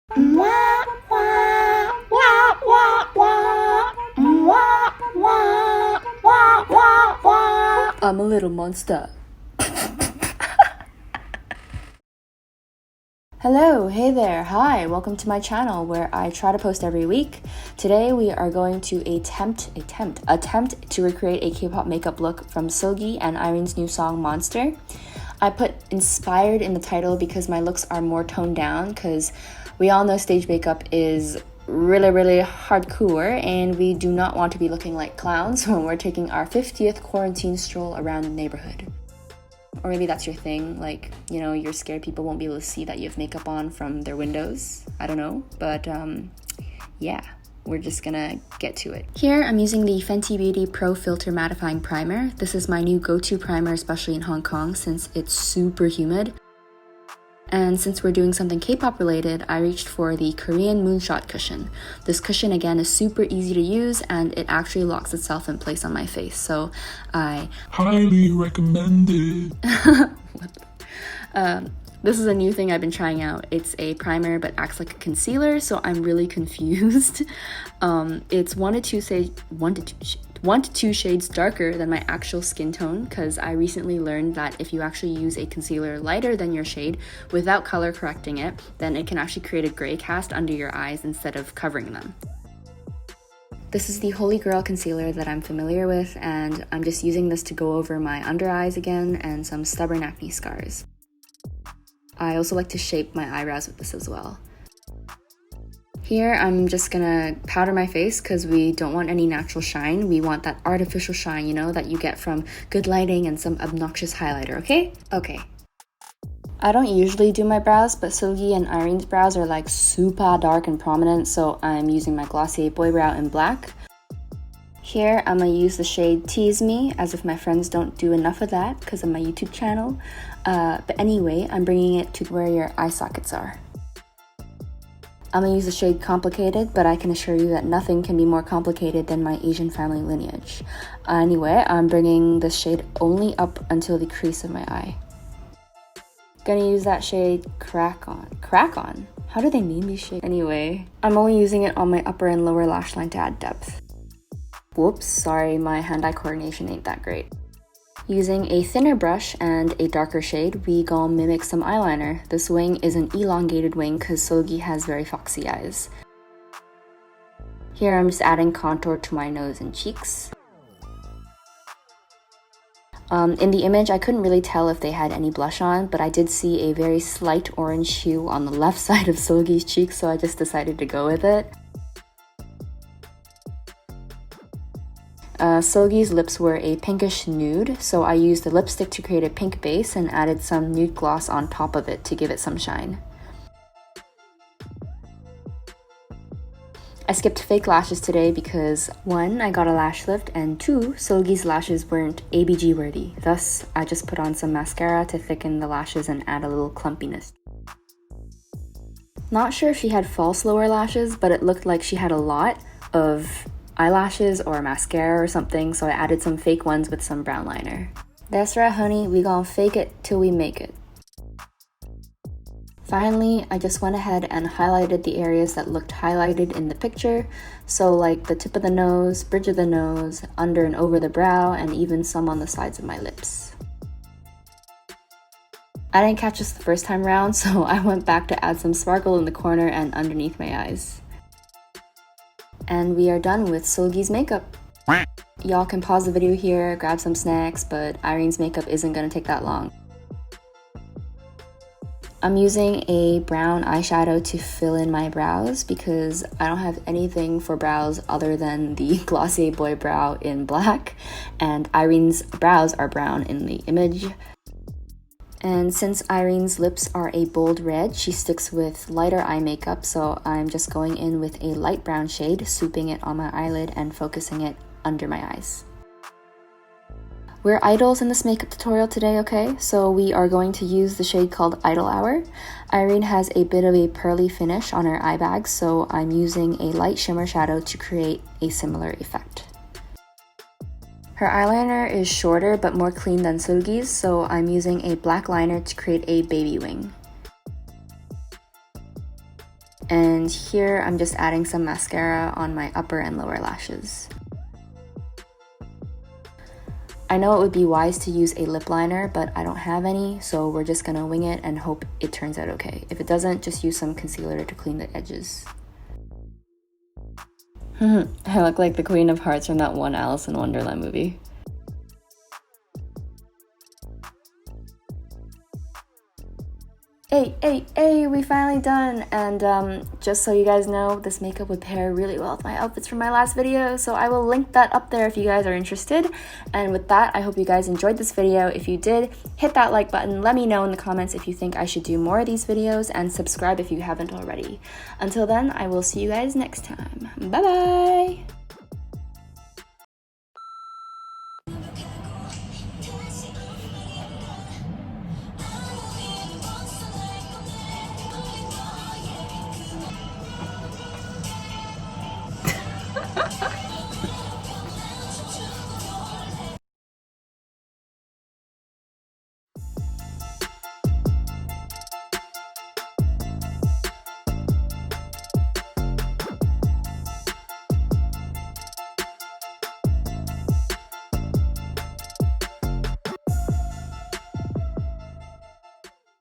I'm a little monster. Hello, hey there, hi, welcome to my channel where I try to post every week. Today we are going to attempt to recreate a K-pop makeup look from Seulgi and Irene's new song Monster. I put inspired in the title because my looks are more toned down because we all know stage makeup is really hardcore and we do not want to be looking like clowns when we're taking our 50th quarantine stroll around the neighborhood. Or maybe that's your thing, like, you know, you're scared people won't be able to see that you have makeup on from their windows. I don't know, but yeah, we're just gonna get to it. Here, I'm using the Fenty Beauty Pro Filter Mattifying Primer. This is my new go-to primer, especially in Hong Kong, since it's super humid. And since we're doing something K-pop related, I reached for the Korean Moonshot cushion. This cushion, again, is super easy to use and it actually locks itself in place on my face. So I highly recommend it. This is a new thing I've been trying out. It's a primer but acts like a concealer, so I'm really confused. It's one to two shades darker than my actual skin tone because I recently learned that if you actually use a concealer lighter than your shade without color correcting it, then it can actually create a gray cast under your eyes instead of covering them. This is the Holy Grail concealer that I'm familiar with, and I'm just using this to go over my under eyes again and some stubborn acne scars. I also like to shape my eyebrows with this as well. Here, I'm just gonna powder my face because we don't want any natural shine. We want that artificial shine, you know, that you get from good lighting and some obnoxious highlighter, okay? Okay. I don't usually do my brows, but Seulgi and Irene's brows are like super dark and prominent, so I'm using my Glossier Boy Brow in black. Here, I'm gonna use the shade Tease Me, as if my friends don't do enough of that because of my YouTube channel. But anyway, I'm bringing it to where your eye sockets are. I'm gonna use the shade Complicated, but I can assure you that nothing can be more complicated than my Asian family lineage. Anyway, I'm bringing this shade only up until the crease of my eye. Gonna use that shade Crack On? How do they name these shades? Anyway, I'm only using it on my upper and lower lash line to add depth. Whoops, sorry, my hand-eye coordination ain't that great. Using a thinner brush and a darker shade, we gon' mimic some eyeliner. This wing is an elongated wing because Seulgi has very foxy eyes. Here I'm just adding contour to my nose and cheeks. In the image, I couldn't really tell if they had any blush on, but I did see a very slight orange hue on the left side of Seulgi's cheeks, so I just decided to go with it. Seulgi's lips were a pinkish nude, so I used the lipstick to create a pink base and added some nude gloss on top of it to give it some shine. I skipped fake lashes today because 1, I got a lash lift, and 2, Seulgi's lashes weren't ABG worthy. Thus, I just put on some mascara to thicken the lashes and add a little clumpiness. Not sure if she had false lower lashes, but it looked like she had a lot of eyelashes or mascara or something, so I added some fake ones with some brown liner. That's right, honey, we gon' fake it till we make it. Finally, I just went ahead and highlighted the areas that looked highlighted in the picture, so like the tip of the nose, bridge of the nose, under and over the brow, and even some on the sides of my lips. I didn't catch this the first time around, so I went back to add some sparkle in the corner and underneath my eyes. And we are done with Seulgi's makeup. Y'all can pause the video here, grab some snacks, but Irene's makeup isn't gonna take that long. I'm using a brown eyeshadow to fill in my brows because I don't have anything for brows other than the Glossier Boy Brow in black, and Irene's brows are brown in the image. And since Irene's lips are a bold red, she sticks with lighter eye makeup, so I'm just going in with a light brown shade, swooping it on my eyelid and focusing it under my eyes. We're idols in this makeup tutorial today, okay? So we are going to use the shade called Idol Hour. Irene has a bit of a pearly finish on her eye bags, so I'm using a light shimmer shadow to create a similar effect. Her eyeliner is shorter but more clean than Seulgi's, so I'm using a black liner to create a baby wing. And here I'm just adding some mascara on my upper and lower lashes. I know it would be wise to use a lip liner, but I don't have any, so we're just gonna wing it and hope it turns out okay. If it doesn't, just use some concealer to clean the edges. I look like the Queen of Hearts from that one Alice in Wonderland movie. Hey, we finally done. And just so you guys know, this makeup would pair really well with my outfits from my last video, so I will link that up there if you guys are interested. And with that, I hope you guys enjoyed this video. If you did, hit that like button, let me know in the comments if you think I should do more of these videos, and subscribe if you haven't already. Until then, I will see you guys next time. Bye bye!